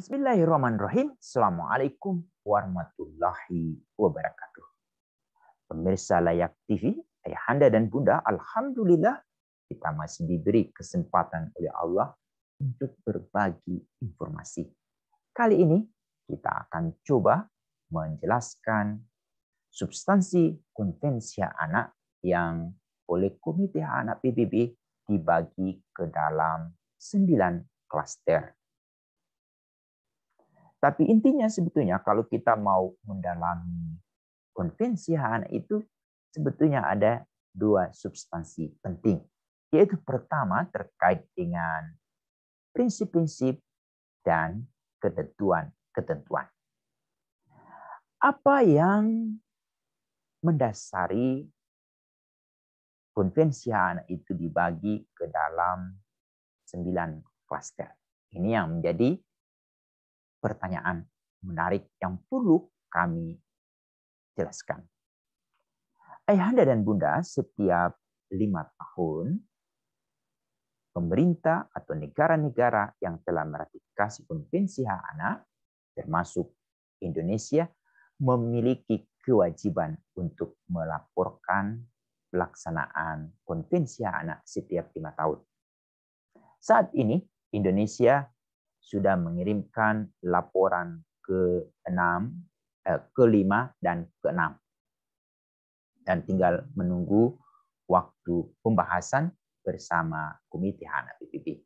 Bismillahirrahmanirrahim. Assalamualaikum warahmatullahi wabarakatuh. Pemirsa Layak TV, ayahanda dan bunda, alhamdulillah kita masih diberi kesempatan oleh Allah untuk berbagi informasi. Kali ini kita akan coba menjelaskan substansi konvensi anak yang oleh Komite Anak PBB dibagi ke dalam 9 klaster. Tapi intinya sebetulnya kalau kita mau mendalami konvensi hak anak itu sebetulnya ada 2 substansi penting. Yaitu pertama terkait dengan prinsip-prinsip dan ketentuan-ketentuan. Apa yang mendasari konvensi hak anak itu dibagi ke dalam 9 klaster? Ini yang menjadi pertanyaan menarik yang perlu kami jelaskan. Ayahanda dan bunda, setiap 5 tahun, pemerintah atau negara-negara yang telah meratifikasi konvensi hak anak, termasuk Indonesia, memiliki kewajiban untuk melaporkan pelaksanaan konvensi hak anak setiap 5 tahun. Saat ini, Indonesia sudah mengirimkan laporan ke-5 dan ke-6. Dan tinggal menunggu waktu pembahasan bersama Komite Anak PBB.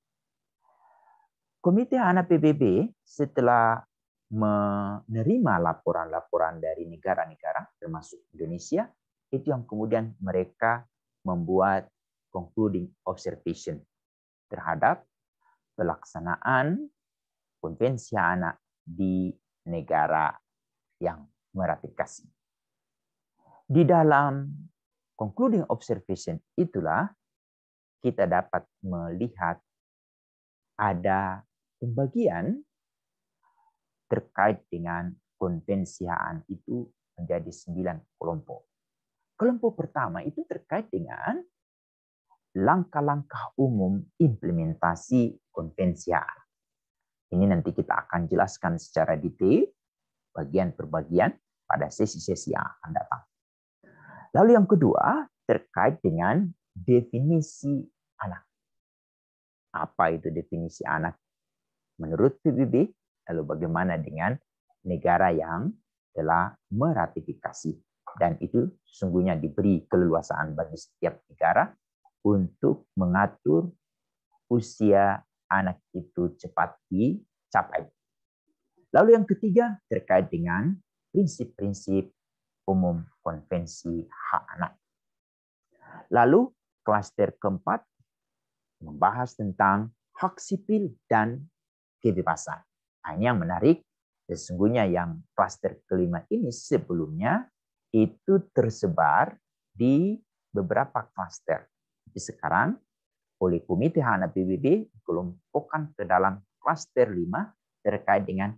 Komite Anak PBB setelah menerima laporan-laporan dari negara-negara termasuk Indonesia, itu yang kemudian mereka membuat concluding observation terhadap pelaksanaan konvensi anak di negara yang meratifikasi. Di dalam concluding observation itulah kita dapat melihat ada pembagian terkait dengan konvensi hak anak itu menjadi 9 kelompok. Kelompok pertama itu terkait dengan langkah-langkah umum implementasi konvensi hak anak. Ini nanti kita akan jelaskan secara detail bagian per bagian pada sesi-sesi yang akan datang. Lalu yang kedua terkait dengan definisi anak. Apa itu definisi anak menurut PBB? Lalu bagaimana dengan negara yang telah meratifikasi? Dan itu sesungguhnya diberi keleluasaan bagi setiap negara untuk mengatur usia anak itu cepat dicapai. Lalu yang ketiga terkait dengan prinsip-prinsip umum konvensi hak anak. Lalu klaster keempat membahas tentang hak sipil dan kebebasan. Nah, ini yang menarik. Sesungguhnya yang klaster kelima ini sebelumnya itu tersebar di beberapa klaster. Tapi sekarang oleh Komite Hak Anak PBB dikelompokkan ke dalam klaster 5 terkait dengan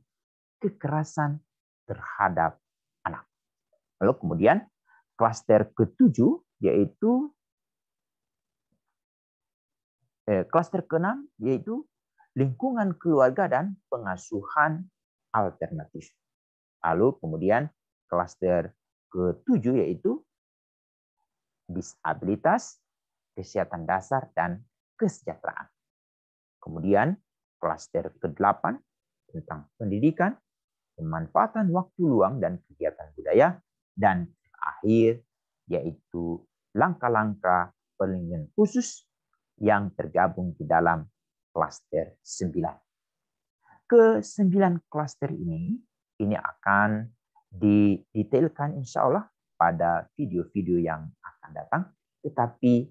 kekerasan terhadap anak. Lalu kemudian klaster ke-7 yaitu klaster ke-6 yaitu lingkungan keluarga dan pengasuhan alternatif. Lalu kemudian klaster ke-7 yaitu disabilitas, kesehatan dasar dan kesejahteraan. Kemudian klaster ke-8 tentang pendidikan, pemanfaatan waktu luang dan kegiatan budaya, dan terakhir yaitu langkah-langkah perlindungan khusus yang tergabung di dalam klaster 9. Ke-9 klaster ini akan didetailkan insya Allah pada video-video yang akan datang, tetapi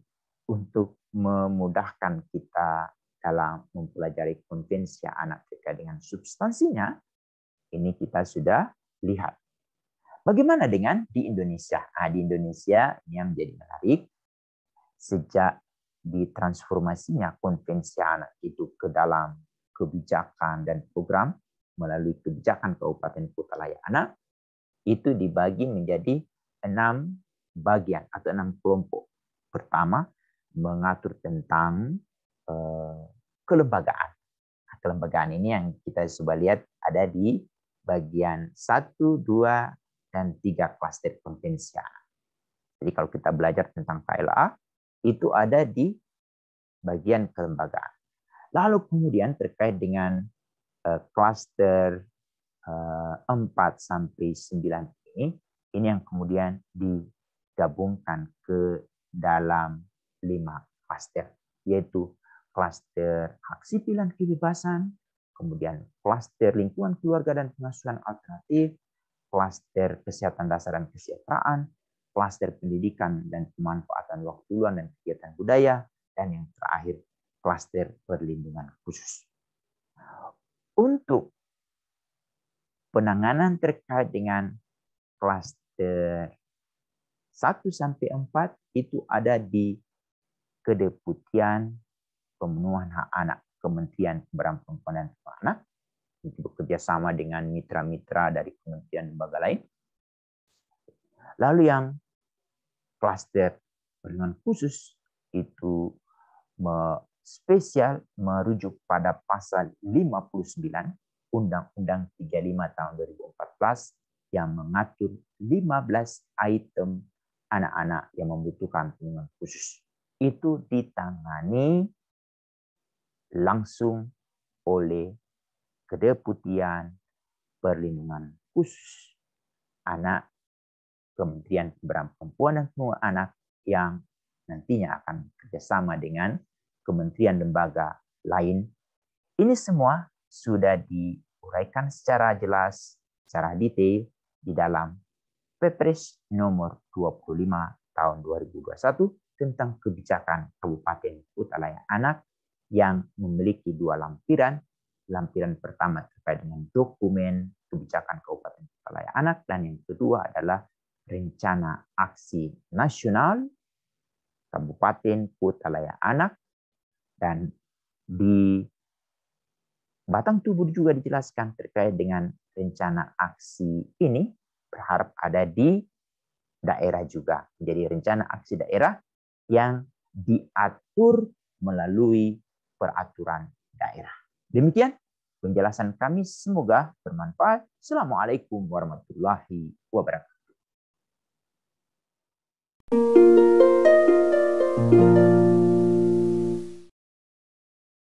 untuk memudahkan kita dalam mempelajari konvensi anak terkait dengan substansinya, ini kita sudah lihat. Bagaimana dengan di Indonesia? Nah, di Indonesia ini yang menjadi menarik, sejak ditransformasinya konvensi anak itu ke dalam kebijakan dan program melalui kebijakan Kabupaten Kota Layak Anak, itu dibagi menjadi 6 bagian atau 6 kelompok. Pertama, mengatur tentang kelembagaan. kelembagaan ini yang kita coba lihat ada di bagian 1, 2, dan 3 klaster kompetensi. Jadi kalau kita belajar tentang KLA, itu ada di bagian kelembagaan. Lalu kemudian terkait dengan klaster 4 sampai 9 ini yang kemudian digabungkan ke dalam 5 klaster, yaitu klaster hak sipil dan kebebasan, kemudian klaster lingkungan keluarga dan pengasuhan alternatif, klaster kesehatan dasar dan kesejahteraan, klaster pendidikan dan pemanfaatan waktu luang dan kegiatan budaya, dan yang terakhir klaster perlindungan khusus. Untuk penanganan terkait dengan klaster 1 sampai 4 itu ada di Kedeputian Pemenuhan Hak Anak Kementerian Pemberdayaan Perempuan dan Anak, itu bekerja sama dengan mitra-mitra dari kementerian lembaga lain. Lalu yang klaster perlindungan khusus itu spesial merujuk pada pasal 59 Undang-Undang 35 tahun 2014 yang mengatur 15 item anak-anak yang membutuhkan perlindungan khusus. Itu ditangani langsung oleh Kedeputian Perlindungan Khusus Anak Kementerian Pemberdayaan Perempuan dan Perlindungan Anak yang nantinya akan kerjasama dengan kementerian lembaga lain. Ini semua sudah diuraikan secara jelas, secara detail di dalam Perpres nomor 25 tahun 2021 tentang kebijakan Kabupaten Kutai Anak yang memiliki 2 lampiran. Lampiran pertama terkait dengan dokumen kebijakan Kabupaten Kutai Anak, dan yang kedua adalah Rencana Aksi Nasional Kabupaten Kutai Anak. Dan di batang tubuh juga dijelaskan terkait dengan rencana aksi ini berharap ada di daerah juga. Jadi rencana aksi daerah yang diatur melalui peraturan daerah. Demikian penjelasan kami, semoga bermanfaat. Assalamualaikum warahmatullahi wabarakatuh.